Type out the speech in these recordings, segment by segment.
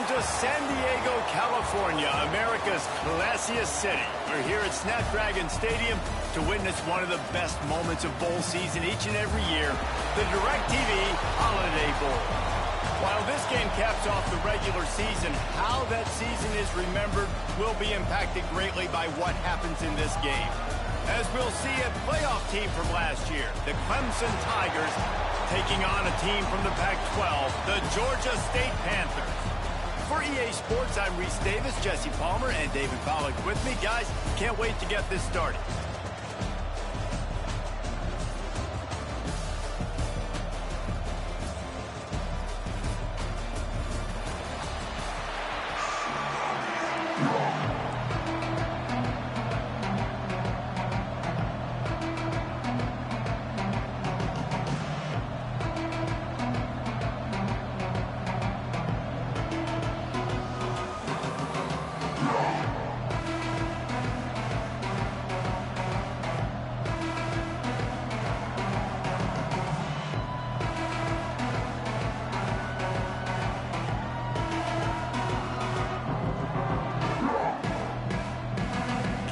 to San Diego, California, America's classiest city. We're here at Snapdragon Stadium to witness one of the best moments of bowl season each and every year, the DirecTV Holiday Bowl. While this game caps off the regular season, how that season is remembered will be impacted greatly by what happens in this game. As we'll see a playoff team from last year, the Clemson Tigers, taking on a team from the Pac-12, the Georgia State Panthers. For EA Sports, I'm Reese Davis, Jesse Palmer, and David Pollack with me. Guys, can't wait to get this started.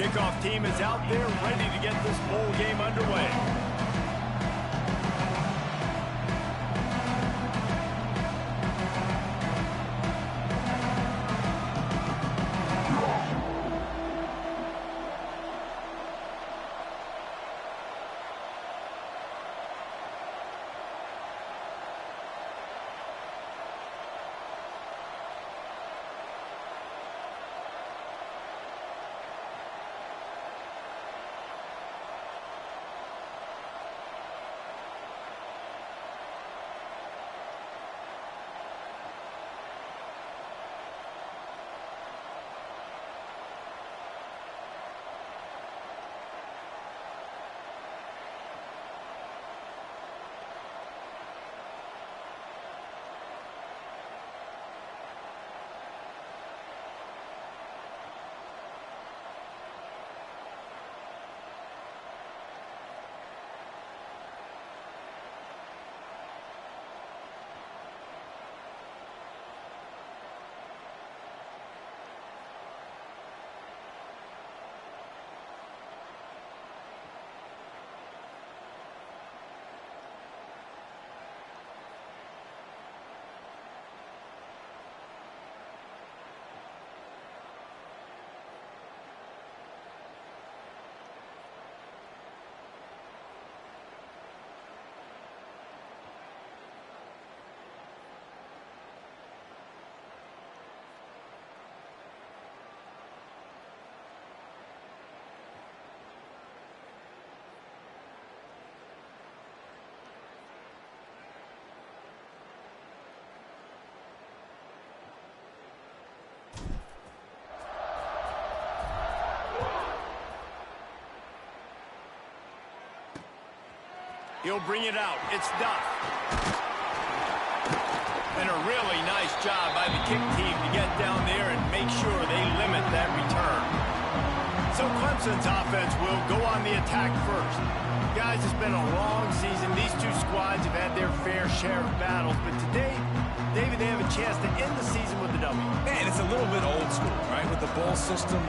Kickoff team is out there ready to get this bowl game underway. He'll bring it out. It's Duff. And a really nice job by the kick team to get down there and make sure they limit that return. So Clemson's offense will go on the attack first. Guys, it's been a long season. These two squads have had their fair share of battles, but today, David, they have a chance to end the season with a W. And it's a little bit old school, right? With the bowl system,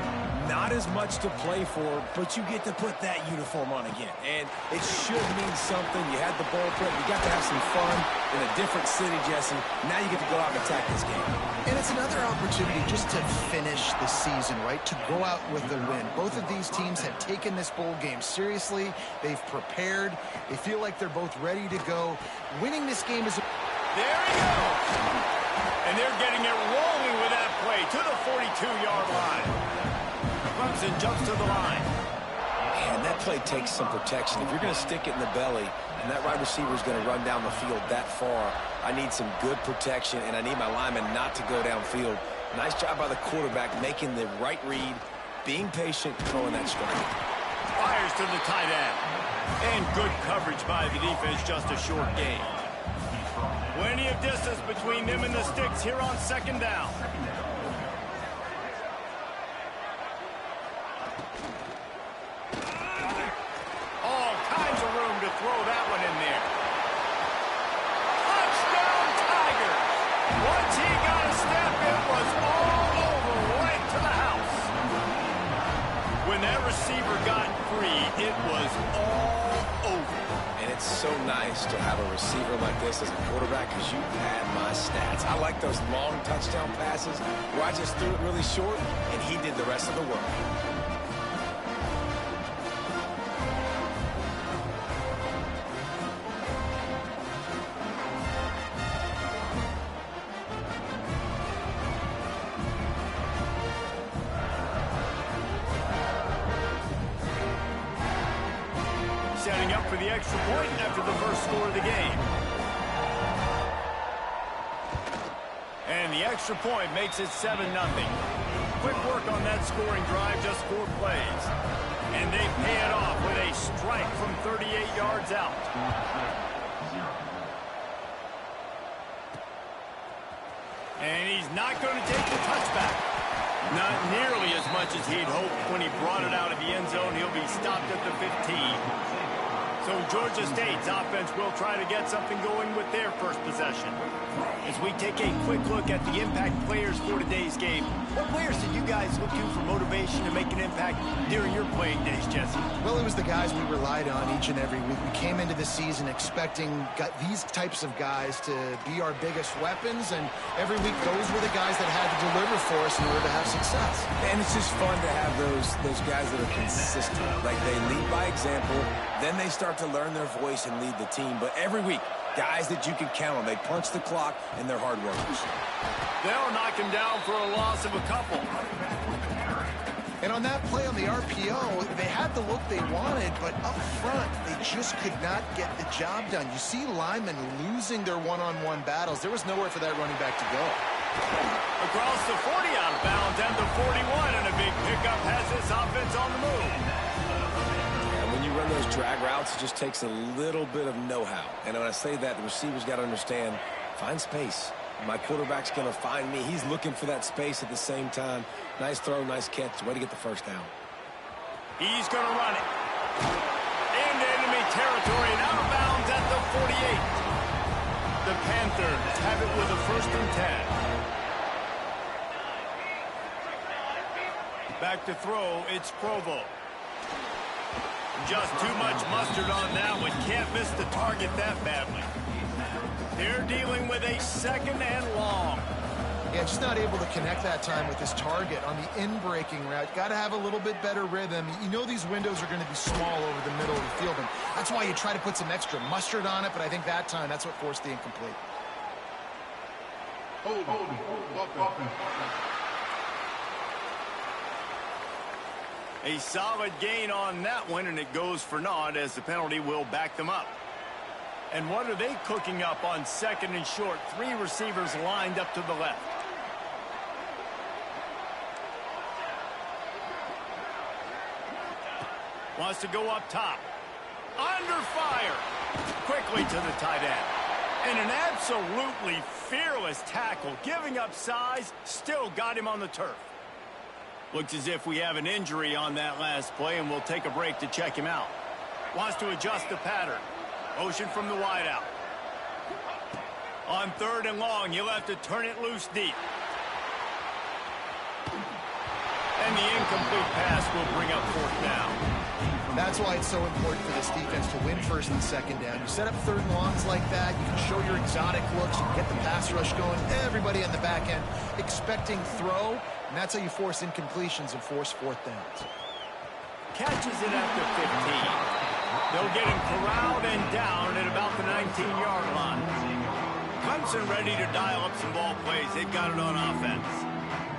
not as much to play for, but you get to put that uniform on again. And it should mean something. You had the bowl prep. You got to have some fun in a different city, Jesse. Now you get to go out and attack this game. And it's another opportunity just to finish the season, right? To go out with the win. Both of these teams have taken this bowl game seriously. They've prepared. They feel like they're both ready to go. Winning this game is... There he goes! And they're getting it rolling with that play to the 42-yard line. Clemson jumps to the line. Man, that play takes some protection. If you're going to stick it in the belly and that wide receiver is going to run down the field that far, I need some good protection, and I need my lineman not to go downfield. Nice job by the quarterback making the right read, being patient, throwing that strike. Fires to the tight end. And good coverage by the defense, just a short gain. Plenty of distance between them and the sticks here on second down. All kinds of room to throw that one in there. Touchdown, Tigers! Once he got a step, it was it was all over. And it's so nice to have a receiver like this as a quarterback because you had my stats. I like those long touchdown passes where I just threw it really short and he did the rest of the work. Setting up for the extra point after the first score of the game. And the extra point makes it 7-0. Quick work on that scoring drive, just 4 plays. And they pay it off with a strike from 38 yards out. And he's not going to take the touchback. Not nearly as much as he'd hoped when he brought it out of the end zone. He'll be stopped at the 15. So Georgia State's offense will try to get something going with their first possession. As we take a quick look at the impact players for today's game, what players did you guys look to for motivation to make an impact during your playing days, Jesse? Well, it was the guys we relied on each and every week. We came into the season expecting these types of guys to be our biggest weapons, and every week those were the guys that had to deliver for us in order to have success. And it's just fun to have those guys that are consistent. Like they lead by example, then they start to learn their voice and lead the team. But every week, guys that you can count on. They punch the clock, and they're hard workers. They'll knock him down for a loss of a couple. And on that play on the RPO, they had the look they wanted, but up front, they just could not get the job done. You see linemen losing their one-on-one battles. There was nowhere for that running back to go. Across the 40 out of bounds and the 41, and a big pickup has this offense on the move. When you run those drag routes, it just takes a little bit of know-how. And when I say that, the receiver's got to understand, find space. My quarterback's going to find me. He's looking for that space at the same time. Nice throw, nice catch. Way to get the first down. He's going to run it. Into enemy territory and out of bounds at the 48. The Panthers have it with a 1st and 10. Back to throw, it's Provo. Just too much mustard on that one. Can't miss the target that badly. They're dealing with a 2nd and long. Yeah, just not able to connect that time with his target on the in-breaking route. Got to have a little bit better rhythm. You know these windows are going to be small over the middle of the field, and that's why you try to put some extra mustard on it, but I think that time, that's what forced the incomplete. A solid gain on that one, and it goes for naught as the penalty will back them up. And what are they cooking up on 2nd and short? 3 receivers lined up to the left. Wants to go up top. Under fire. Quickly to the tight end. And an absolutely fearless tackle. Giving up size, still got him on the turf. Looks as if we have an injury on that last play, and we'll take a break to check him out. Wants to adjust the pattern. Motion from the wideout. On 3rd and long, you'll have to turn it loose deep. And the incomplete pass will bring up 4th down. That's why it's so important for this defense to win 1st and 2nd down. You set up 3rd and longs like that, you can show your exotic looks, you can get the pass rush going, everybody on the back end expecting throw, and that's how you force incompletions and force 4th downs. Catches it at the 15. They'll get him corralled and down at about the 19-yard line. Clemson ready to dial up some ball plays. They've got it on offense.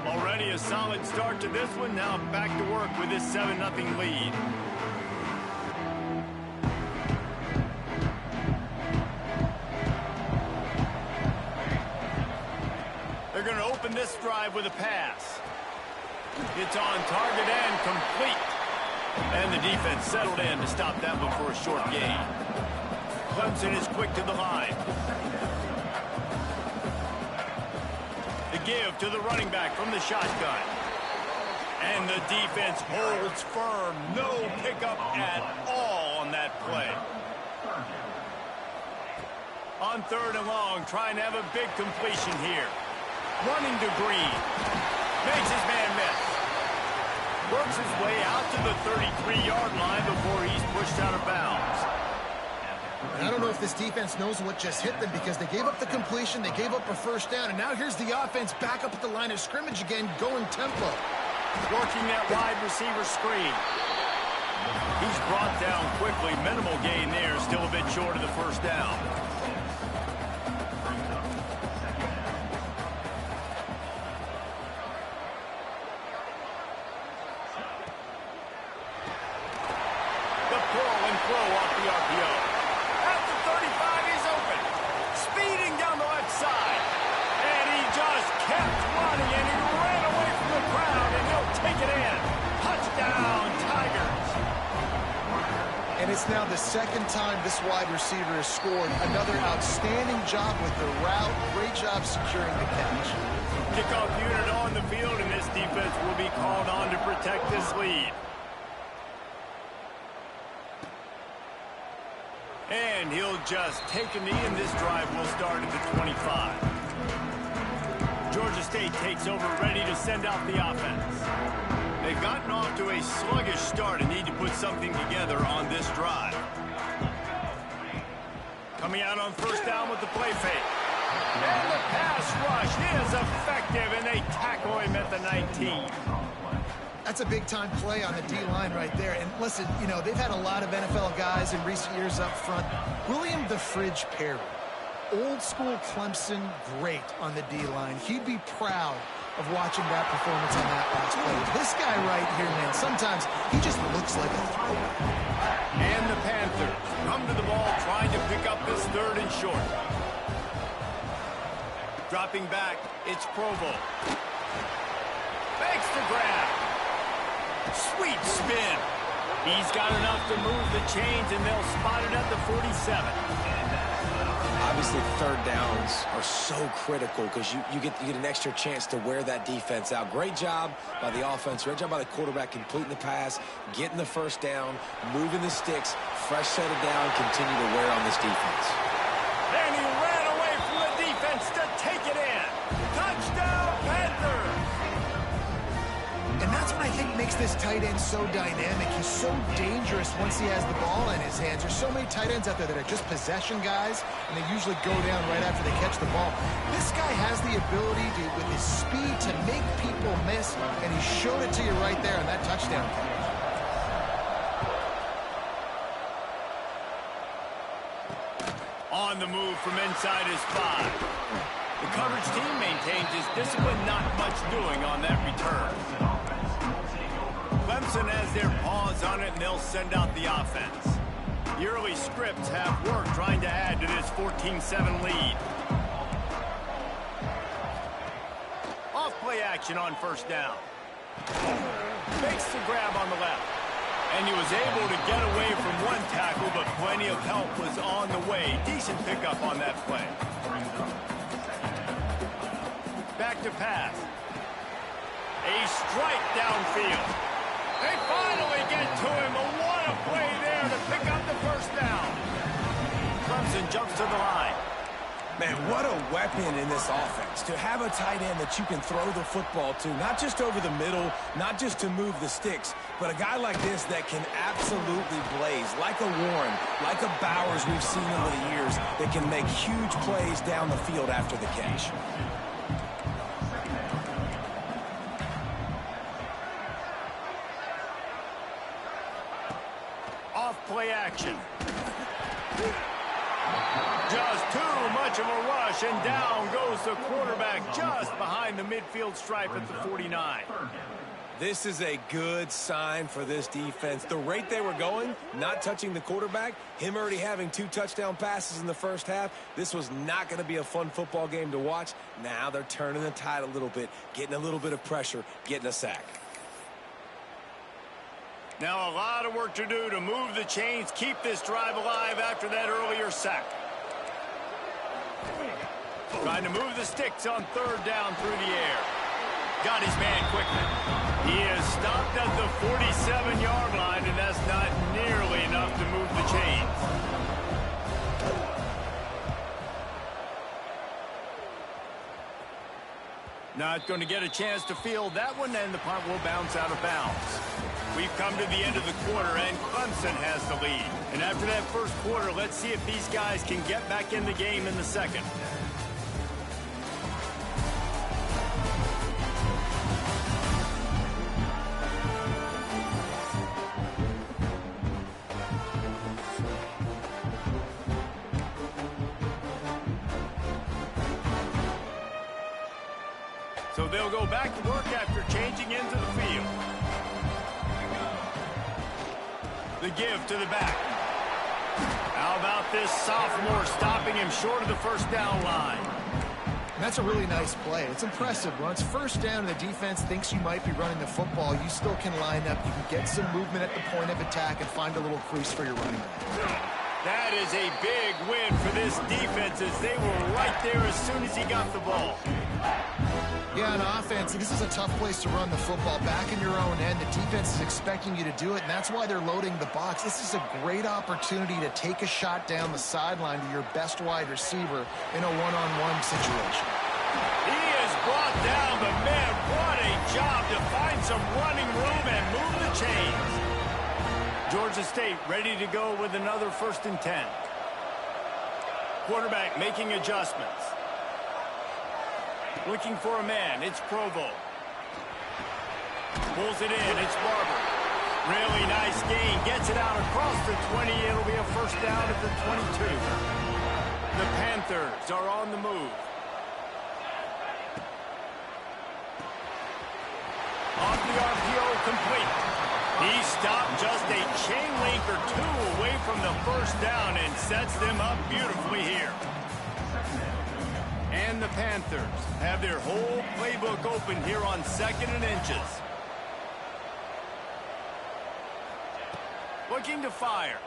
Already a solid start to this one. Now back to work with this 7-0 lead. They're going to open this drive with a pass. It's on target and complete. And the defense settled in to stop that one for a short gain. Clemson is quick to the line. The give to the running back from the shotgun. And the defense holds firm. No pickup at all on that play. On 3rd and long, trying to have a big completion here. Running to Green. Makes his man miss. works his way out to the 33-yard line before he's pushed out of bounds. I don't know if this defense knows what just hit them because they gave up the completion, they gave up a first down, and now here's the offense back up at the line of scrimmage again, going tempo. Working that wide receiver screen. He's brought down quickly. Minimal gain there, still a bit short of the first down. The pull and throw off the RPO. At the 35, he's open. Speeding down the left side. And he just kept running, and he ran away from the crowd, and he'll take it in. Touchdown, Tigers. And it's now the second time this wide receiver has scored. Another outstanding job with the route. Great job securing the catch. Kickoff unit on the field, and this defense will be called on to protect this lead. And he'll just take a knee, and this drive will start at the 25. Georgia State takes over, ready to send out the offense. They've gotten off to a sluggish start and need to put something together on this drive. Coming out on first down with the play fake. And the pass rush is effective, and they tackle him at the 19. That's a big-time play on the D-line right there. And listen, you know, they've had a lot of NFL guys in recent years up front. William the Fridge Perry, old-school Clemson, great on the D-line. He'd be proud of watching that performance on that last play. This guy right here, man, sometimes he just looks like a thrower. And the Panthers come to the ball trying to pick up this third and short. Dropping back, it's Provo. Makes the grab. Sweet spin. He's got enough to move the chains, and they'll spot it at the 47. Obviously, third downs are so critical because you get an extra chance to wear that defense out. Great job by the offense. Great job by the quarterback completing the pass, getting the first down, moving the sticks, fresh set of down, continue to wear on this defense. And he ran away from the defense to take it in. Touchdown, Panthers! And that's what I think makes this tight end so dynamic. He's so dangerous once he has the ball in his hands. There's so many tight ends out there that are just possession guys, and they usually go down right after they catch the ball. This guy has the ability to, with his speed, to make people miss, and he showed it to you right there on that touchdown. On the move from inside his 5. The coverage team maintains his discipline, not much doing on that return. Clemson has their paws on it, and they'll send out the offense. The early scripts have worked trying to add to this 14-7 lead. Off play action on first down. Makes the grab on the left. And he was able to get away from one tackle, but plenty of help was on the way. Decent pickup on that play. Back to pass. A strike downfield. They finally get to him. What a play there to pick up the first down. Clemson jumps to the line. Man, what a weapon in this offense. To have a tight end that you can throw the football to, not just over the middle, not just to move the sticks, but a guy like this that can absolutely blaze, like a Warren, like a Bowers we've seen over the years, that can make huge plays down the field after the catch. Play action. Just too much of a rush, and down goes the quarterback just behind the midfield stripe at the 49. This is a good sign for this defense. The rate they were going, not touching the quarterback, him already having 2 touchdown passes in the first half, this was not going to be a fun football game to watch. Now they're turning the tide a little bit, getting a little bit of pressure, getting a sack. Now a lot of work to do to move the chains, keep this drive alive after that earlier sack. Trying to move the sticks on third down through the air. Got his man quickly. He is stopped at the 47-yard line, and that's not nearly enough to move the chains. Not going to get a chance to field that one, and the punt will bounce out of bounds. We've come to the end of the quarter, and Clemson has the lead. And after that first quarter, let's see if these guys can get back in the game in the second. So they'll go back to work after changing into the field. The give to the back. How about this sophomore stopping him short of the first down line? And that's a really nice play. It's impressive. When it's first down and the defense thinks you might be running the football, you still can line up. You can get some movement at the point of attack and find a little crease for your running back. That is a big win for this defense as they were right there as soon as he got the ball. Yeah, on offense, this is a tough place to run the football. Back in your own end, the defense is expecting you to do it, and that's why they're loading the box. This is a great opportunity to take a shot down the sideline to your best wide receiver in a one-on-one situation. He is brought down, but man, what a job to find some running room and move the chains. Georgia State ready to go with another 1st and 10. Quarterback making adjustments. Looking for a man, it's Provo. Pulls it in, it's Barber. Really nice gain, gets it out across the 20. It'll be a first down at the 22. The Panthers are on the move. Off the RPO, complete. He stopped just a chain link or two away from the first down and sets them up beautifully here. And the Panthers have their whole playbook open here on 2nd and inches. Looking to fire.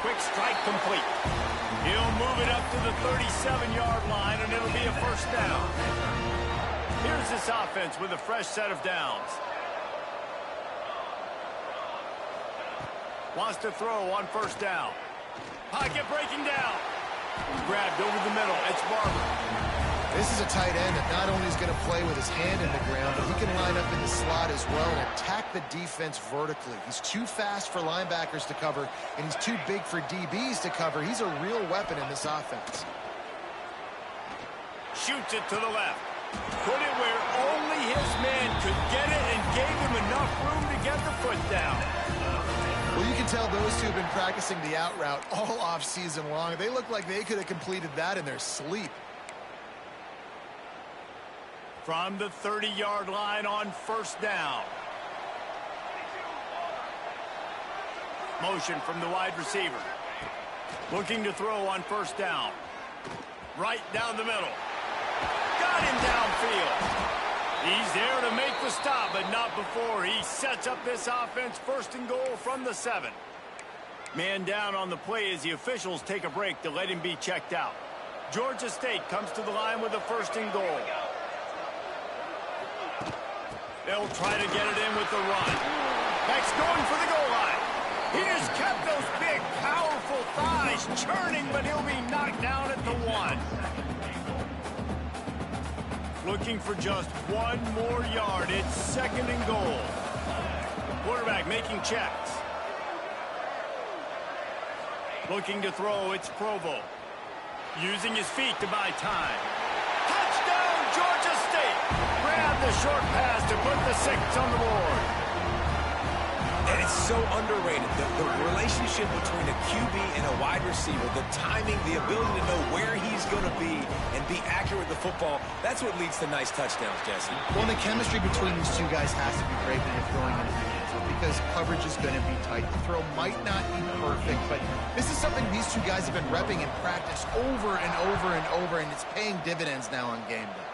Quick strike complete. He'll move it up to the 37-yard line, and it'll be a first down. Here's this offense with a fresh set of downs. Wants to throw on first down. Pocket breaking down. Grabbed over the middle. It's Barber. This is a tight end that not only is going to play with his hand in the ground, but he can line up in the slot as well and attack the defense vertically. He's too fast for linebackers to cover, and he's too big for DBs to cover. He's a real weapon in this offense. Shoots it to the left. Put it where only his man could get it and gave him enough room to get the foot down. Well, you can tell those two have been practicing the out route all off season long. They look like they could have completed that in their sleep. From the 30-yard line on first down. Motion from the wide receiver. Looking to throw on first down. Right down the middle. Got him downfield. He's there to make the stop, but not before he sets up this offense 1st and goal from the 7. Man down on the play as the officials take a break to let him be checked out. Georgia State comes to the line with a 1st and goal. They'll try to get it in with the run. Beck's going for the goal line. He just kept those big, powerful thighs churning, but he'll be knocked down at the 1. Looking for just one more yard. It's 2nd and goal. Quarterback making checks. Looking to throw, it's Provo. Using his feet to buy time. Touchdown, Georgia State! Grab the short pass to put the 6 on the board. And it's so underrated. The relationship between a QB and a wide receiver, the timing, the ability to know where he's going to be and be accurate with the football, that's what leads to nice touchdowns, Jesse. Well, the chemistry between these two guys has to be great when you're throwing into the hands because coverage is going to be tight. The throw might not be perfect, but this is something these two guys have been repping in practice over and over and over, and it's paying dividends now on game day.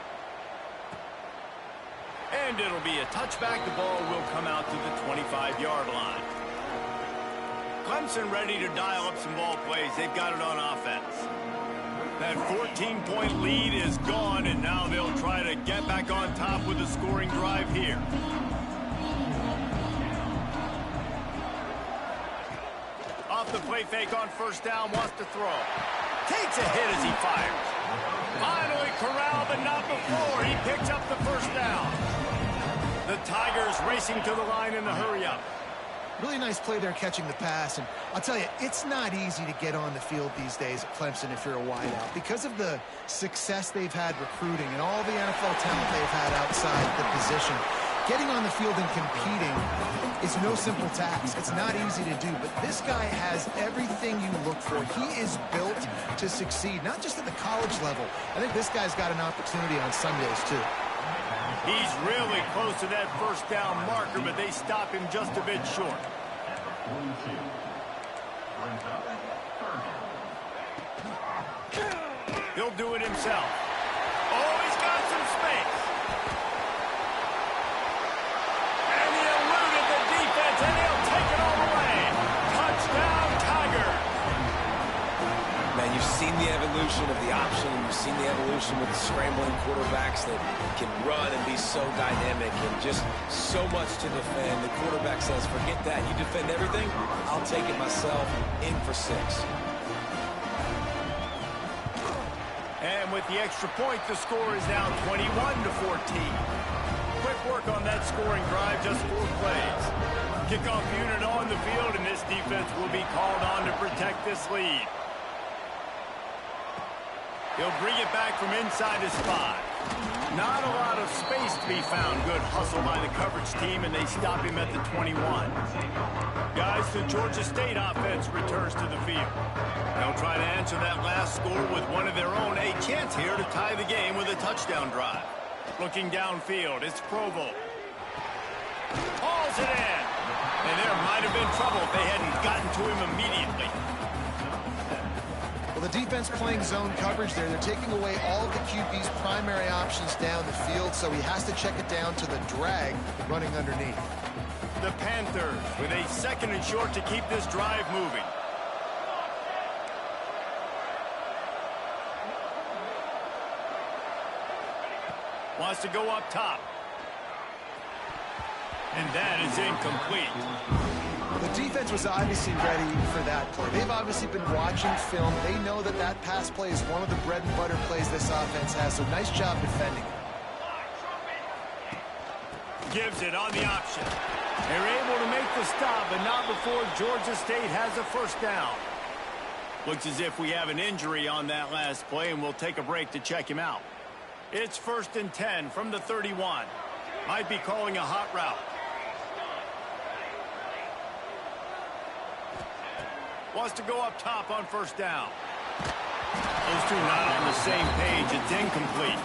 And it'll be a touchback. The ball will come out to the 25-yard line. Clemson ready to dial up some ball plays. They've got it on offense. That 14-point lead is gone, and now they'll try to get back on top with a scoring drive here. Off the play fake on first down, wants to throw. Takes a hit as he fires. Finally corralled, but not before. He picks up the first down. The Tigers racing to the line in the hurry-up. Really nice play there catching the pass. And I'll tell you, it's not easy to get on the field these days at Clemson if you're a wideout. Because of the success they've had recruiting and all the NFL talent they've had outside the position, getting on the field and competing is no simple task. It's not easy to do, but this guy has everything you look for. He is built to succeed, not just at the college level. I think this guy's got an opportunity on Sundays, too. He's really close to that first down marker, but they stop him just a bit short. He'll do it himself. Oh, he's got some space. And he eluded the defense, and he'll take it all the way. Touchdown, Tiger. Man, you've seen the evolution of the option. You've seen the evolution with the scrambling quarterbacks that can run and be so dynamic and just so much to defend. The quarterback says, forget that. You defend everything, I'll take it myself. In for 6. And with the extra point, the score is now 21-14. Quick work on that scoring drive, just 4 plays. Kickoff unit on the field, and this defense will be called on to protect this lead. He'll bring it back from inside his spot. Not a lot of space to be found. Good hustle by the coverage team, and they stop him at the 21. Guys, the Georgia State offense returns to the field. They'll try to answer that last score with one of their own. A chance here to tie the game with a touchdown drive. Looking downfield, it's Provo. Hauls it in. And there might have been trouble if they hadn't gotten to him immediately. Well, the defense playing zone coverage there. They're taking away all of the QB's primary options down the field, so he has to check it down to the drag running underneath. The Panthers with a 2nd and short to keep this drive moving. Wants to go up top. And that is incomplete. The defense was obviously ready for that play. They've obviously been watching film. They know that that pass play is one of the bread and butter plays this offense has, so nice job defending it. Gives it on the option. They're able to make the stop, but not before Georgia State has a first down. Looks as if we have an injury on that last play, and we'll take a break to check him out. It's 1st and 10 from the 31. Might be calling a hot route. Wants to go up top on first down. Those two not on the same page. It's incomplete.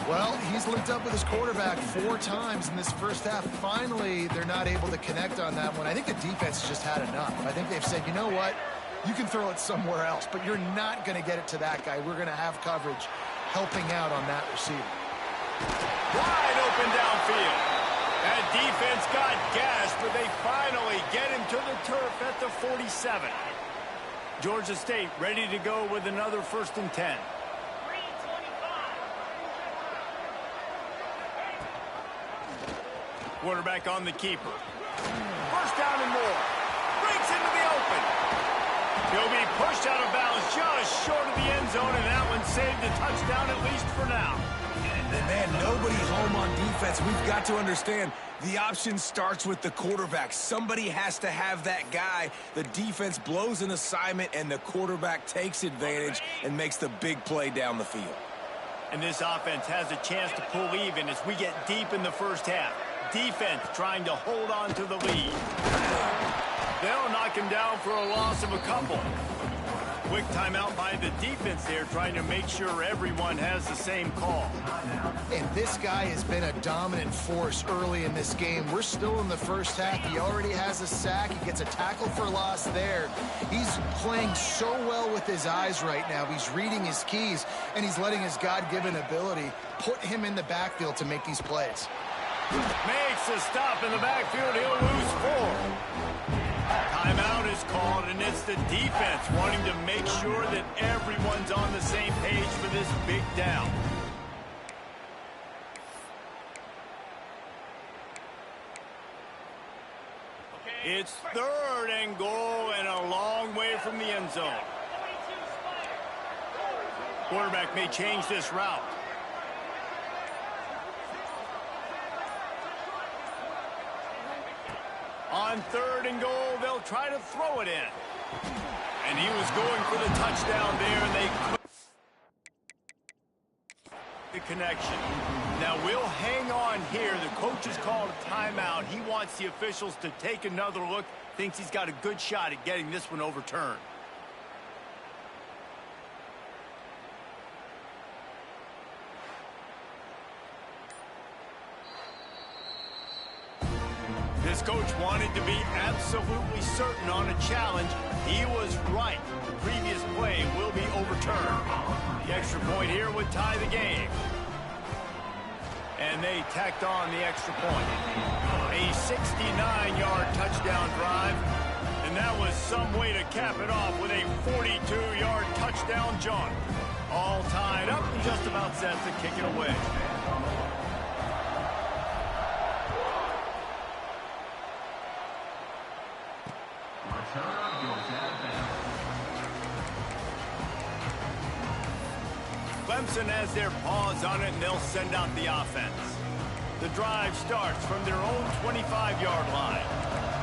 Well, he's linked up with his quarterback 4 times in this first half. Finally, they're not able to connect on that one. I think the defense just had enough. I think they've said, you know what? You can throw it somewhere else, but you're not going to get it to that guy. We're going to have coverage helping out on that receiver. Wide open downfield. That defense got gassed, but they finally get him to the turf at the 47. Georgia State ready to go with another 1st and 10. Quarterback on the keeper. First down and more. Breaks into the open. He'll be pushed out of bounds just short of the end zone, and that one saved a touchdown at least for now. Man, nobody home on defense. We've got to understand the option starts with the quarterback. Somebody has to have that guy. The defense blows an assignment, and the quarterback takes advantage and makes the big play down the field. And this offense has a chance to pull even as we get deep in the first half. Defense trying to hold on to the lead. They'll knock him down for a loss of a couple. Quick timeout by the defense there, trying to make sure everyone has the same call. And this guy has been a dominant force early in this game. We're still in the first half. He already has a sack. He gets a tackle for loss there. He's playing so well with his eyes right now. He's reading his keys, and he's letting his God-given ability put him in the backfield to make these plays. Makes a stop in the backfield. He'll lose 4. Timeout is called, and it's the defense wanting to make sure that everyone's on the same page for this big down. It's 3rd and goal and a long way from the end zone. quarterback may change this route. On 3rd and goal, they'll try to throw it in. And he was going for the touchdown there, and they couldn't. The connection. Now we'll hang on here. The coach has called a timeout. He wants the officials to take another look. Thinks he's got a good shot at getting this one overturned. This coach wanted to be absolutely certain on a challenge. He was right. The previous play will be overturned. The extra point here would tie the game. And they tacked on the extra point. A 69-yard touchdown drive. And that was some way to cap it off with a 42-yard touchdown jaunt. All tied up and just about set to kick it away. Clemson has their paws on it, and they'll send out the offense. The drive starts from their own 25-yard line.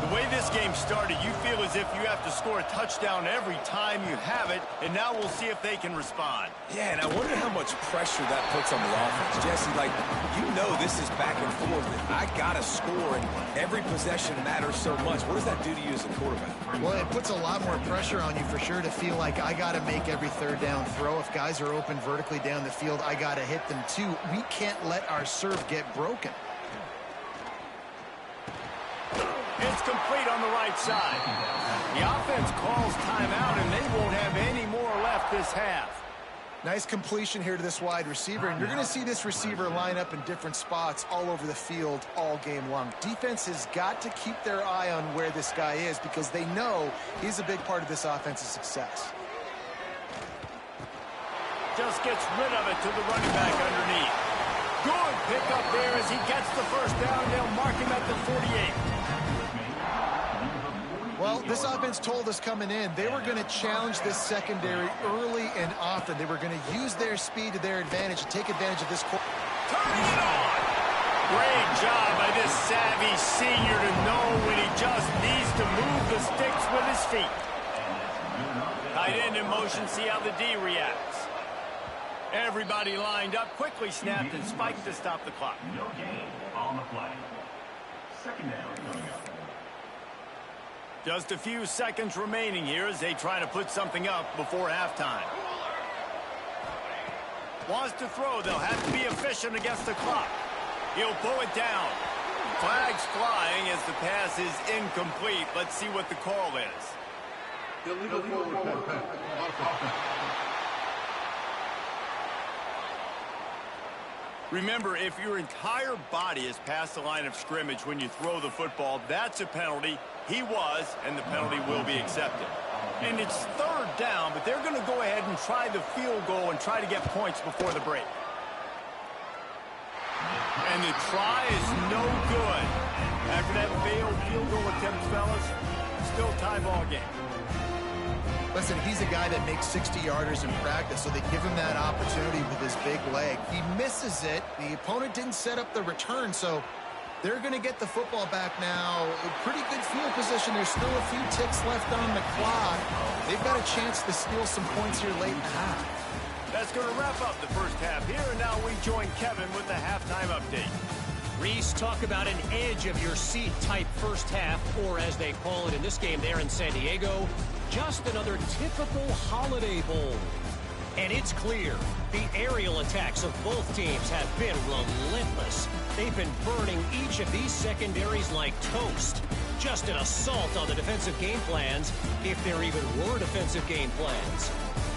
The way this game started, you feel as if you have to score a touchdown every time you have it, and now we'll see if they can respond. Yeah, and I wonder how much pressure that puts on the offense. Jesse, like, you know this is back and forth. I got to score, and every possession matters so much. What does that do to you as a quarterback? Well, it puts a lot more pressure on you for sure to feel like I got to make every 3rd down throw. If guys are open vertically down the field, I got to hit them too. We can't let our serve get broken. It's complete on the right side. The offense calls timeout, and they won't have any more left this half. Nice completion here to this wide receiver, and you're going to see this receiver line up in different spots all over the field all game long. Defense has got to keep their eye on where this guy is because they know he's a big part of this offense's success. Just gets rid of it to the running back underneath. Good pickup there as he gets the first down. They'll mark him at the 48. Well, this offense told us coming in they were going to challenge this secondary early and often. They were going to use their speed to their advantage and take advantage of this. Turning it on. Great job by this savvy senior to know when he just needs to move the sticks with his feet. Tight end in motion, see how the D reacts. Everybody lined up, quickly snapped and spiked to stop the clock. No gain on the play. Second down coming up. Just a few seconds remaining here as they try to put something up before halftime. Wants to throw. They'll have to be efficient against the clock. He'll pull it down. Flags flying as the pass is incomplete. Let's see what the call is. Illegal forward pass. Remember, if your entire body is past the line of scrimmage when you throw the football, that's a penalty. He was, and the penalty will be accepted. And it's 3rd down, but they're going to go ahead and try the field goal and try to get points before the break. And the try is no good. After that failed field goal attempt, fellas, still tie ball game. Listen, he's a guy that makes 60-yarders in practice, so they give him that opportunity with his big leg. He misses it. The opponent didn't set up the return, so they're going to get the football back now. A pretty good field position. There's still a few ticks left on the clock. They've got a chance to steal some points here late in the half. That's going to wrap up the first half here, and now we join Kevin with the halftime update. Reese, talk about an edge-of-your-seat type first half, or as they call it in this game there in San Diego, just another typical Holiday Bowl. And it's clear, the aerial attacks of both teams have been relentless. They've been burning each of these secondaries like toast. Just an assault on the defensive game plans, if there even were defensive game plans.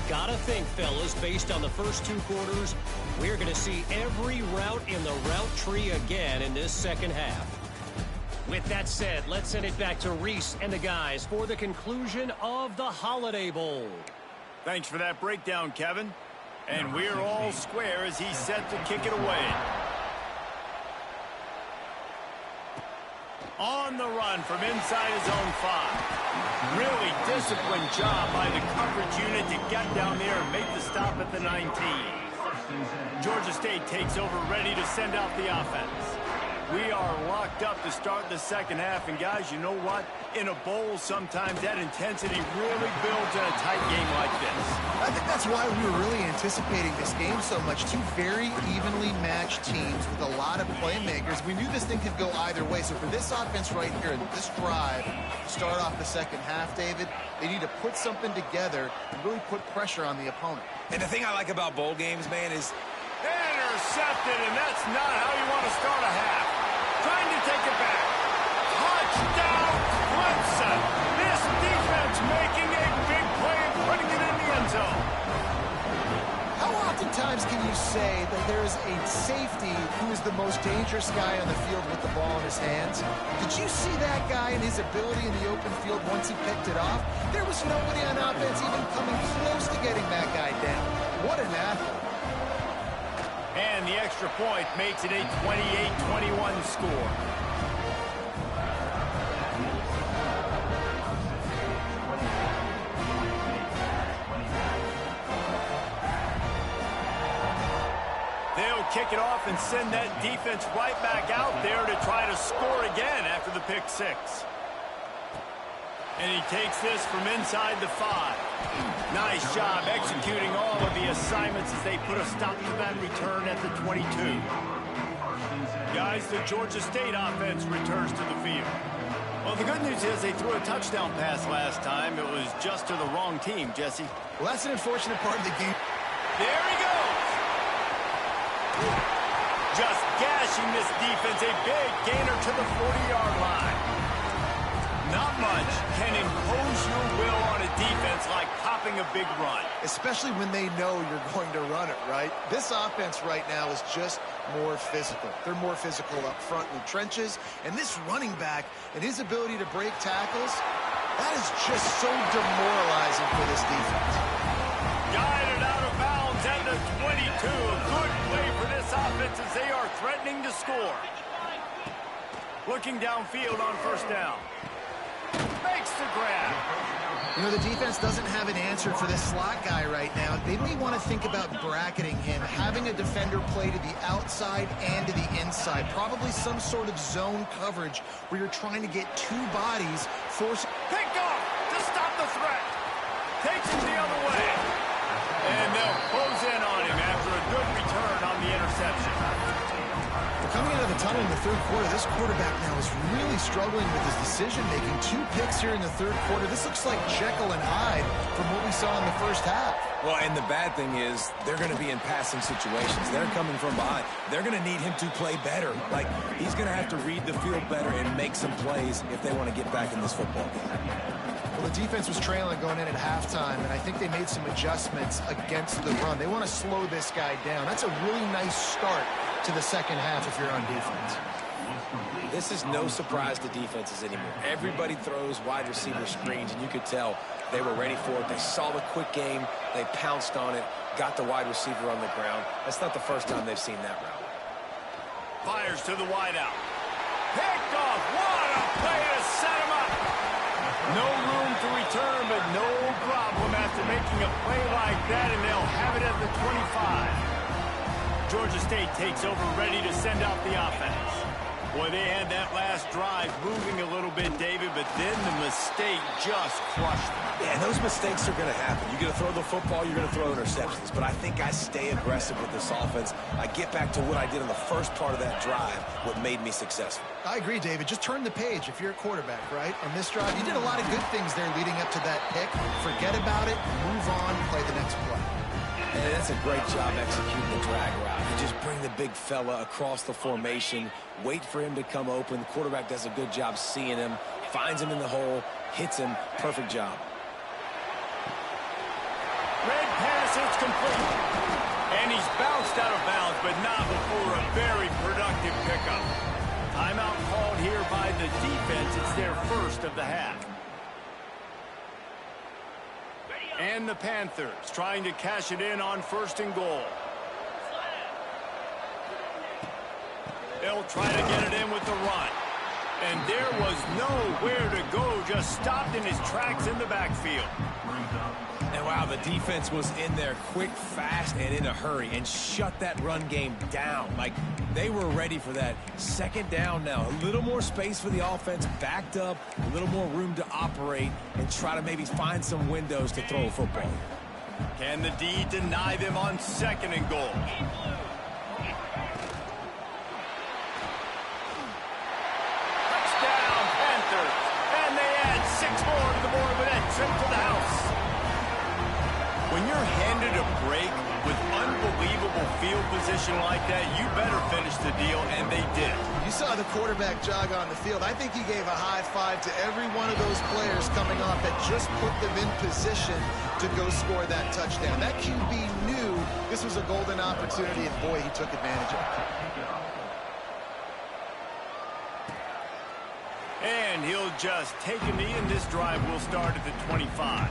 Gotta think, fellas, based on the first 2 quarters, we're going to see every route in the route tree again in this second half. With that said, let's send it back to Reese and the guys for the conclusion of the Holiday Bowl. Thanks for that breakdown, Kevin. And we're all square as he's set to kick it away. On the run from inside his own 5. Really disciplined job by the coverage unit to get down there and make the stop at the 19. Georgia State takes over, ready to send out the offense. We are locked up to start the second half, and guys, you know what? In a bowl, sometimes that intensity really builds in a tight game like this. I think that's why we were really anticipating this game so much. Two very evenly matched teams with a lot of playmakers. We knew this thing could go either way. So for this offense right here, this drive, to start off the second half, David, they need to put something together and really put pressure on the opponent. And the thing I like about bowl games, man, is intercepted, and that's not how you want to start a half. Trying to take it back. Touchdown, Clemson. This defense making a big play and putting it in the end zone. How oftentimes can you say that there is a safety who is the most dangerous guy on the field with the ball in his hands? Did you see that guy and his ability in the open field once he picked it off? There was nobody on offense even coming close to getting that guy down. What an athlete. And the extra point makes it a 28-21 score. They'll kick it off and send that defense right back out there to try to score again after the pick six. And he takes this from inside the 5. Nice job executing all of the assignments as they put a stop to that return at the 22. Guys, the Georgia State offense returns to the field. Well, the good news is they threw a touchdown pass last time. It was just to the wrong team, Jesse. Well, that's an unfortunate part of the game. There he goes. Just gashing this defense. A big gainer to the 40-yard line. Not much can impose your will on a defense like popping a big run. Especially when they know you're going to run it, right? This offense right now is just more physical. They're more physical up front in the trenches. And this running back and his ability to break tackles, that is just so demoralizing for this defense. Guided out of bounds at the 22. A good play for this offense as they are threatening to score. Looking downfield on first down. Makes the grab. You know, the defense doesn't have an answer for this slot guy right now. They may want to think about bracketing him, having a defender play to the outside and to the inside. Probably some sort of zone coverage where you're trying to get two bodies, force... Pick off to stop the threat. Takes him the other way. And they'll close in on him after a good return on the interception. Coming out of the tunnel in the third quarter, this quarterback now is really struggling with his decision-making. 2 picks here in the third quarter. This looks like Jekyll and Hyde from what we saw in the first half. well, and the bad thing is they're going to be in passing situations. They're coming from behind. They're going to need him to play better. Like, he's going to have to read the field better and make some plays if they want to get back in this football game. Well, the defense was trailing going in at halftime, and I think they made some adjustments against the run. They want to slow this guy down. That's a really nice start to the second half if you're on defense. This is no surprise to defenses anymore. Everybody throws wide receiver screens, and you could tell they were ready for it. They saw the quick game. They pounced on it, got the wide receiver on the ground. That's not the first time they've seen that route. Fires to the wideout. Picked off. What a play to set him up. No room to return, but no problem after making a play like that, and they'll have it at the 25. Georgia State takes over, ready to send out the offense. Boy, they had that last drive moving a little bit, David, but then the mistake just crushed them. Yeah, and those mistakes are going to happen. You're going to throw the football, you're going to throw interceptions. But I think I stay aggressive with this offense. I get back to what I did in the first part of that drive, what made me successful. I agree, David. Just turn the page if you're a quarterback, right? On this drive, you did a lot of good things there leading up to that pick. Forget about it, move on, play the next play. And that's a great job executing the drag route. You just bring the big fella across the formation, wait for him to come open. The quarterback does a good job seeing him, finds him in the hole, hits him. Perfect job. Red pass, it's complete. And he's bounced out of bounds, but not before a very productive pickup. Timeout called here by the defense. It's their first of the half. And the Panthers trying to cash it in on first and goal. They'll try to get it in with the run. And there was nowhere to go, just stopped in his tracks in the backfield. And wow, the defense was in there quick, fast, and in a hurry and shut that run game down. Like, they were ready for that. Second down now. A little more space for the offense, backed up, a little more room to operate and try to maybe find some windows to throw a football. Can the D deny them on 2nd and goal? Touchdown, Panthers. And they add 6 more to the board with that trip to the house. When you're handed a break with unbelievable field position like that, you better finish the deal, and they did. You saw the quarterback jog on the field. I think he gave a high five to every one of those players coming off that just put them in position to go score that touchdown. That QB knew this was a golden opportunity, and boy, he took advantage of it. And he'll just take a knee, and this drive will start at the 25.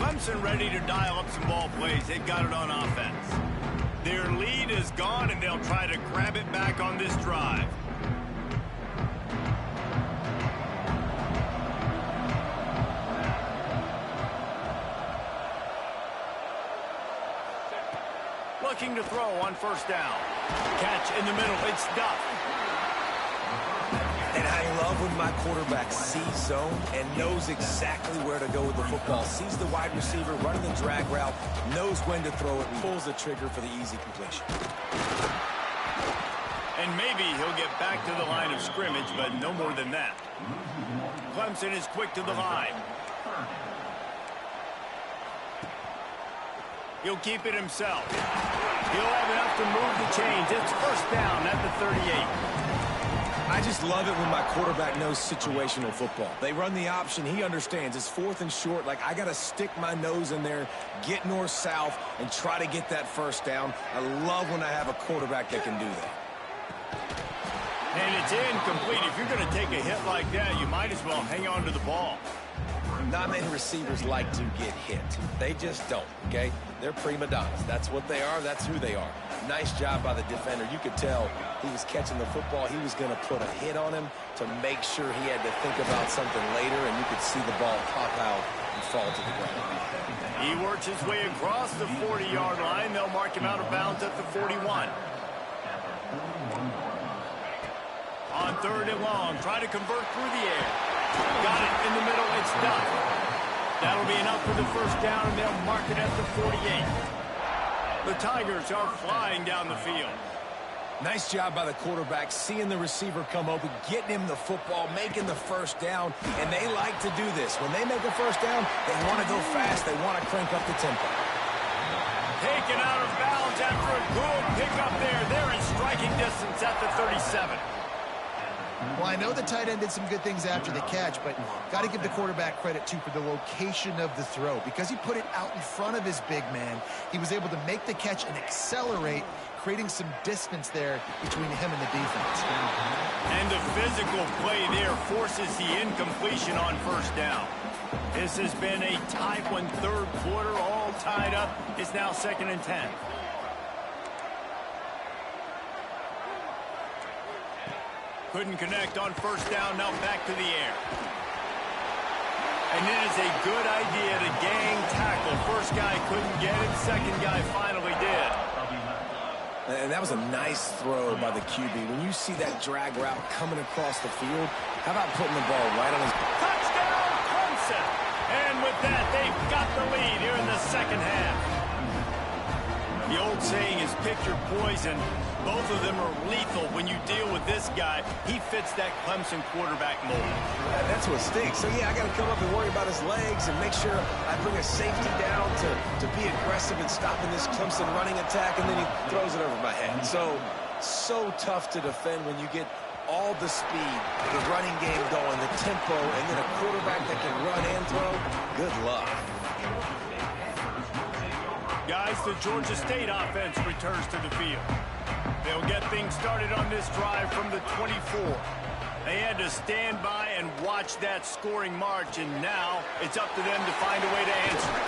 Clemson ready to dial up some ball plays. They've got it on offense. Their lead is gone, and they'll try to grab it back on this drive. Looking to throw on 1st down. Catch in the middle. It's stuffed. And I love when my quarterback sees zone and knows exactly where to go with the football. Sees the wide receiver running the drag route, knows when to throw it, pulls the trigger for the easy completion. And maybe he'll get back to the line of scrimmage, but no more than that. Clemson is quick to the line. He'll keep it himself. He'll have enough to move the chains. It's 1st down at the 38. I just love it when my quarterback knows situational football. They run the option. He understands. It's 4th and short. Like, I got to stick my nose in there, get north-south, and try to get that 1st down. I love when I have a quarterback that can do that. And it's incomplete. If you're going to take a hit like that, you might as well hang on to the ball. Not many receivers like to get hit. They just don't, okay? They're prima donnas. That's what they are. That's who they are. Nice job by the defender. You could tell he was catching the football. He was going to put a hit on him to make sure he had to think about something later, and you could see the ball pop out and fall to the ground. He works his way across the 40-yard line. They'll mark him out of bounds at the 41. On 3rd and long, try to convert through the air. Got it in the middle. It's done. That'll be enough for the 1st down, and they'll mark it at the 48. The Tigers are flying down the field. Nice job by the quarterback, seeing the receiver come open, getting him the football, making the 1st down, and they like to do this. When they make a 1st down, they want to go fast. They want to crank up the tempo. Taken out of bounds after a good pickup there. They're in striking distance at the 37. Well, I know the tight end did some good things after the catch, but got to give the quarterback credit, too, for the location of the throw. Because he put it out in front of his big man, he was able to make the catch and accelerate, creating some distance there between him and the defense. And the physical play there forces the incompletion on 1st down. This has been a tight one, 3rd quarter, all tied up. It's now 2nd and 10. Couldn't connect on 1st down, now back to the air. And it is a good idea to gang tackle. 1st guy couldn't get it, 2nd guy finally did. And that was a nice throw by the QB. When you see that drag route coming across the field, how about putting the ball right on his... Touchdown, Clemson! And with that, they've got the lead here in the 2nd half. The old saying is pick your poison. Both of them are lethal when you deal with this guy. He fits that Clemson quarterback mold. That's what stinks. So, yeah, I got to come up and worry about his legs and make sure I bring a safety down to be aggressive in stopping this Clemson running attack, and then he throws it over my head. So tough to defend when you get all the speed, the running game going, the tempo, and then a quarterback that can run and throw. Good luck. Guys, the Georgia State offense returns to the field. They'll get things started on this drive from the 24. They had to stand by and watch that scoring march, and now it's up to them to find a way to answer it.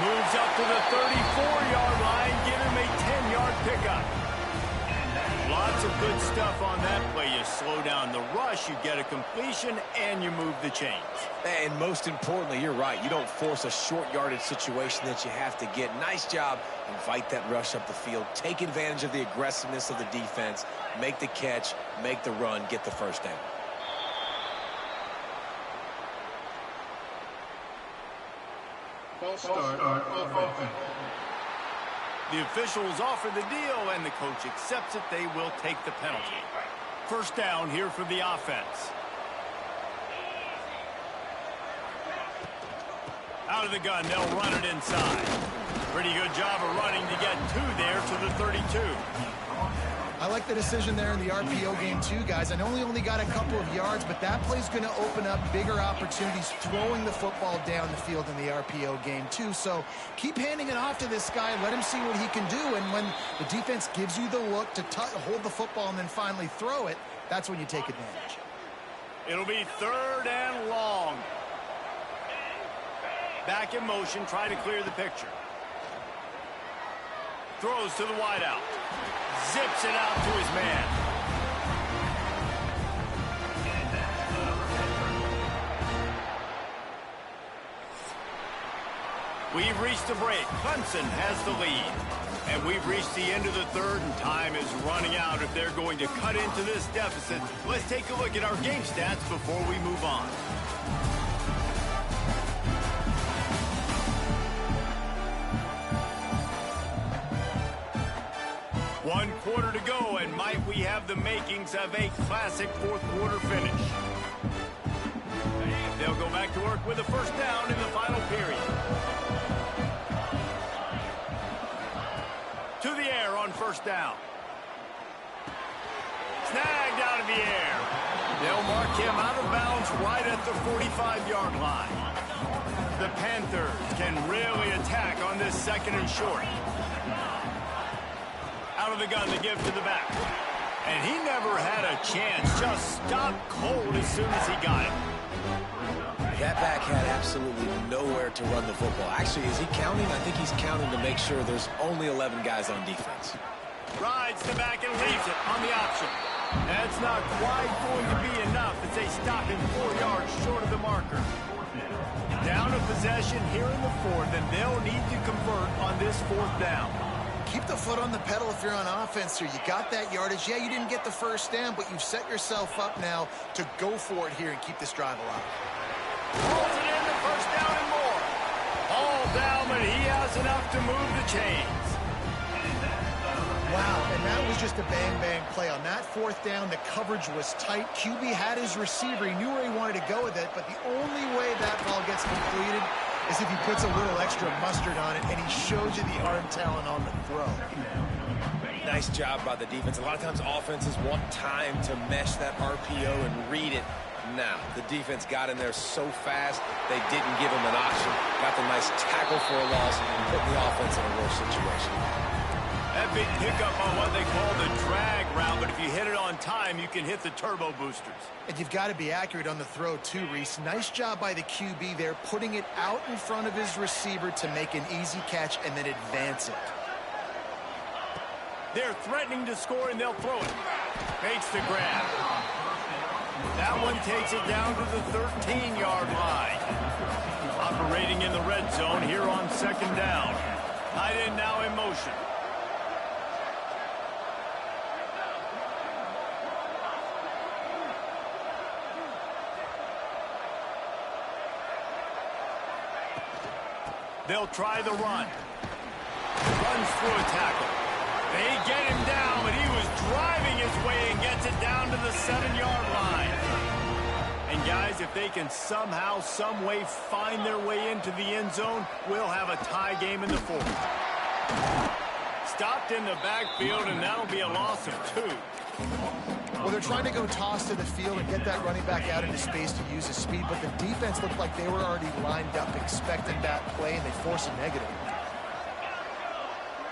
Moves up to the 34-yard line, give him a 10-yard pickup. A lot of Lots of good stuff on that play. You slow down the rush, you get a completion, and you move the chains. And most importantly, you're right. You don't force a short yardage situation that you have to get. Nice job. Invite that rush up the field. Take advantage of the aggressiveness of the defense. Make the catch, make the run, get the first down. False start on offense. The officials offer the deal, and the coach accepts it. They will take the penalty. First down here for the offense. Out of the gun, they'll run it inside. Pretty good job of running to get 2 there to the 32. I like the decision there in the RPO game too, guys. I know he only got a couple of yards, but that play's going to open up bigger opportunities throwing the football down the field in the RPO game too. So keep handing it off to this guy. Let him see what he can do. And when the defense gives you the look to hold the football and then finally throw it, that's when you take advantage. It'll be 3rd and long. Back in motion, try to clear the picture. Throws to the wideout. Zips it out to his man. We've reached the break. Clemson has the lead. And we've reached the end of the 3rd, and time is running out if they're going to cut into this deficit. Let's take a look at our game stats before we move on. One quarter to go, and might we have the makings of a classic 4th quarter finish. They'll go back to work with a first down in the final period. To the air on first down. Snagged out of the air. They'll mark him out of bounds right at the 45-yard line. The Panthers can really attack on this 2nd and short. Out of the gun to give to the back. And he never had a chance. Just stopped cold as soon as he got it. That back had absolutely nowhere to run the football. Actually, is he counting? I think he's counting to make sure there's only 11 guys on defense. Rides the back and leaves it on the option. That's not quite going to be enough as they stop him 4 yards short of the marker. Down a possession here in the 4th, and they'll need to convert on this 4th down. Keep the foot on the pedal if you're on offense here. You got that yardage. Yeah, you didn't get the first down, but you've set yourself up now to go for it here and keep this drive alive. Pulls it in, the first down and more. All down, but he has enough to move the chains. Wow, and that was just a bang-bang play. On that 4th down, the coverage was tight. QB had his receiver. He knew where he wanted to go with it, but the only way that ball gets completed is if he puts a little extra mustard on it, and he shows you the arm talent on the throw. Nice job by the defense. A lot of times offenses want time to mesh that RPO and read it. Now, the defense got in there so fast, they didn't give him an option. Got the nice tackle for a loss and put the offense in a worse situation. That big pickup on what they call the drag route, but if you hit it on time, you can hit the turbo boosters. And you've got to be accurate on the throw too, Reese. Nice job by the QB there, putting it out in front of his receiver to make an easy catch and then advance it. They're threatening to score, and they'll throw it. Makes the grab. That one takes it down to the 13-yard line. Operating in the red zone here on 2nd down. Tight end now in motion. They'll try the run. Runs through a tackle. They get him down, but he was driving his way and gets it down to the 7-yard line. And guys, if they can somehow, some way find their way into the end zone, we'll have a tie game in the 4th. Stopped in the backfield, and that'll be a loss of 2. Well, they're trying to go toss to the field and get that running back out into space to use his speed, but the defense looked like they were already lined up expecting that play, and they force a negative.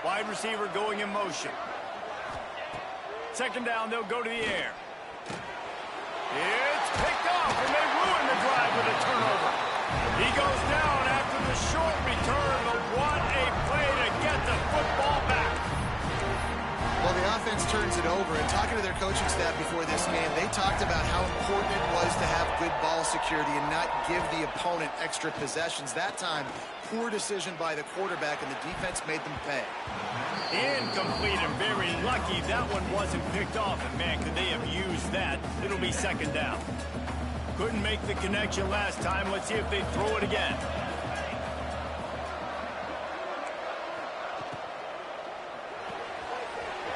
Wide receiver going in motion. 2nd down, they'll go to the air. It's picked off, and they ruin the drive with a turnover. He goes down after the short return, but what a play to get the football back. Well, the defense turns it over, and talking to their coaching staff before this game, they talked about how important it was to have good ball security and not give the opponent extra possessions. That time, poor decision by the quarterback, and the defense made them pay. Incomplete, and very lucky that one wasn't picked off. And man, could they have used that? It'll be second down. Couldn't make the connection last time. Let's see if they throw it again.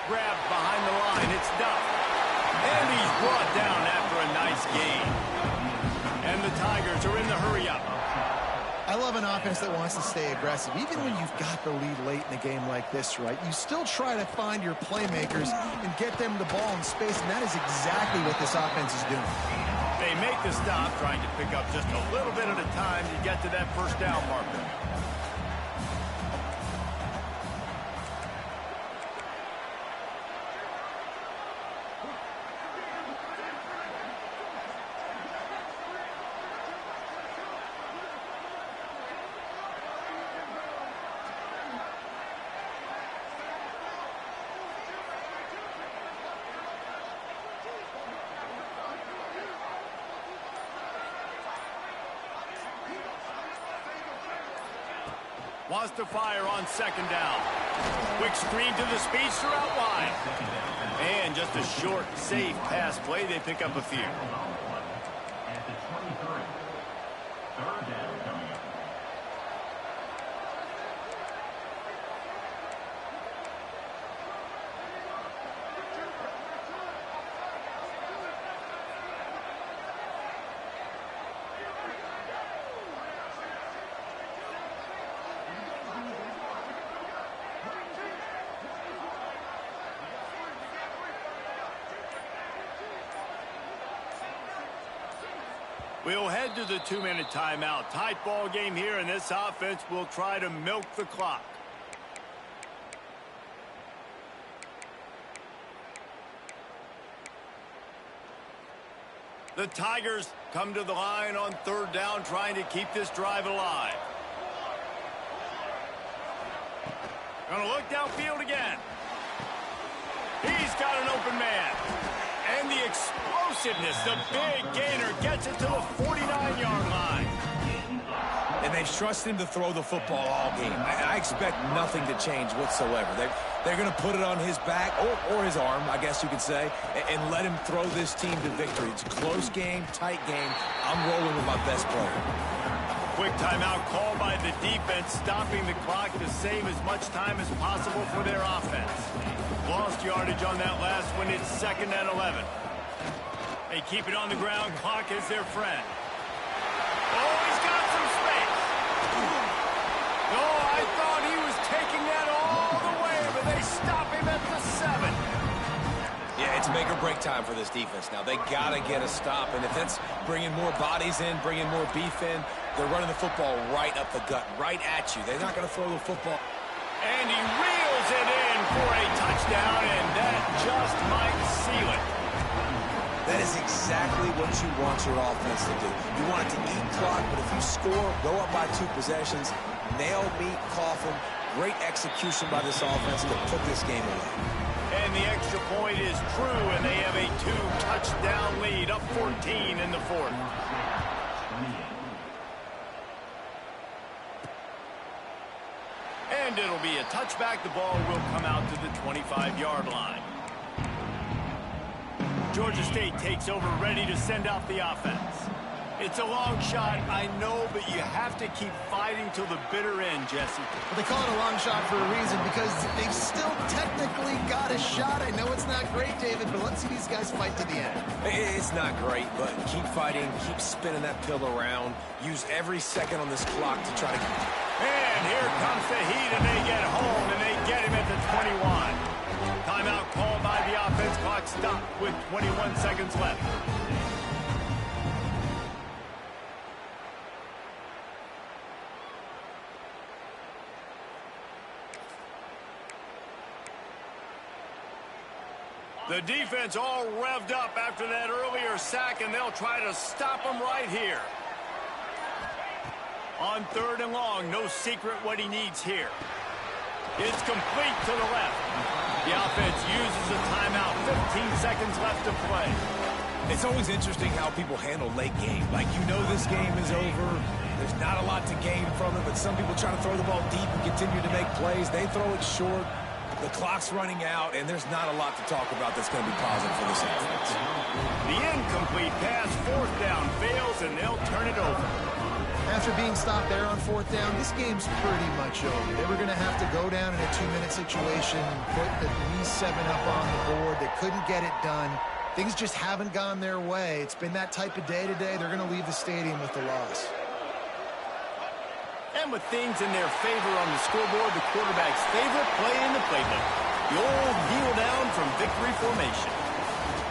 Grabbed behind the line. It's Duff. And he's brought down after a nice gain. And the Tigers are in the hurry-up. I love an offense that wants to stay aggressive. Even when you've got the lead late in a game like this, right, you still try to find your playmakers and get them the ball in space, and that is exactly what this offense is doing. They make the stop, trying to pick up just a little bit at a time to get to that first down marker. Wants to fire on second down. Quick screen to the speedster out wide. And just a short, safe pass play. They pick up a few. At the 23. Third down coming up. We'll head to the 2-minute timeout. Tight ball game here, and this offense will try to milk the clock. The Tigers come to the line on third down, trying to keep this drive alive. Gonna look downfield again. He's got an open man. And the explosiveness, the big gainer, gets it to the 49-yard line. And they've trusted him to throw the football all game. I expect nothing to change whatsoever. They're going to put it on his back, or his arm, I guess you could say, and let him throw this team to victory. It's a close game, tight game. I'm rolling with my best player. Quick timeout called by the defense, stopping the clock to save as much time as possible for their offense. Lost yardage on that last one. It's 2nd and 11. They keep it on the ground. Clock is their friend. Oh, he's got some space. Oh, I thought he was taking that all the way, but they stop him at the 7. Yeah, it's make or break time for this defense now. They got to get a stop, and if that's bringing more bodies in, bringing more beef in, they're running the football right up the gut, right at you. They're not going to throw the football. And he reels it in for a touchdown, and that just might seal it. That is exactly what you want your offense to do. You want it to eat clock, but if you score, go up by 2 possessions, nail, meet, coffin, great execution by this offense to put this game away. And the extra point is true, and they have a 2-touchdown lead, up 14 in the 4th. And it'll be a touchback. The ball will come out to the 25-yard line. Georgia State takes over, ready to send out the offense. It's a long shot, I know, but you have to keep fighting till the bitter end, Jesse. Well, they call it a long shot for a reason, because they've still technically got a shot. I know it's not great, David, but let's see these guys fight to the end. It's not great, but keep fighting, keep spinning that pill around, use every second on this clock to try to... And here comes the heat, and they get home, and they get him at the 21. Timeout called by the offense. Clock stopped with 21 seconds left. The defense all revved up after that earlier sack, and they'll try to stop him right here. On 3rd and long, no secret what he needs here. It's complete to the left. The offense uses a timeout. 15 seconds left to play. It's always interesting how people handle late game. Like, you know this game is over. There's not a lot to gain from it, but some people try to throw the ball deep and continue to make plays. They throw it short. The clock's running out, and there's not a lot to talk about that's going to be positive for this offense. The incomplete pass, fourth down, fails, and they'll turn it over. After being stopped there on fourth down, this game's pretty much over. They were going to have to go down in a 2-minute situation, put at least 7 up on the board. They couldn't get it done. Things just haven't gone their way. It's been that type of day today. They're going to leave the stadium with the loss. And with things in their favor on the scoreboard, the quarterback's favorite play in the playbook. The old kneel down from victory formation.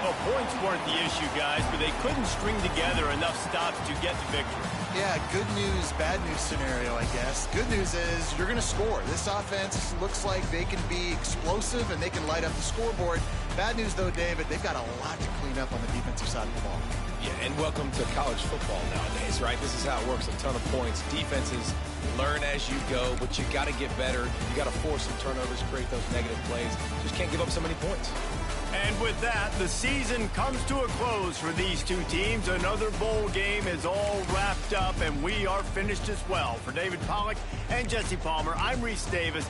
Well, points weren't the issue, guys, but they couldn't string together enough stops to get the victory. Yeah, good news, bad news scenario, I guess. Good news is you're going to score. This offense looks like they can be explosive and they can light up the scoreboard. Bad news, though, David, they've got a lot to clean up on the defensive side of the ball. Yeah, and welcome to college football nowadays, right? This is how it works, a ton of points. Defenses learn as you go, but you got to get better. You got to force some turnovers, create those negative plays. Just can't give up so many points. And with that, the season comes to a close for these two teams. Another bowl game is all wrapped up, and we are finished as well. For David Pollack and Jesse Palmer, I'm Reese Davis.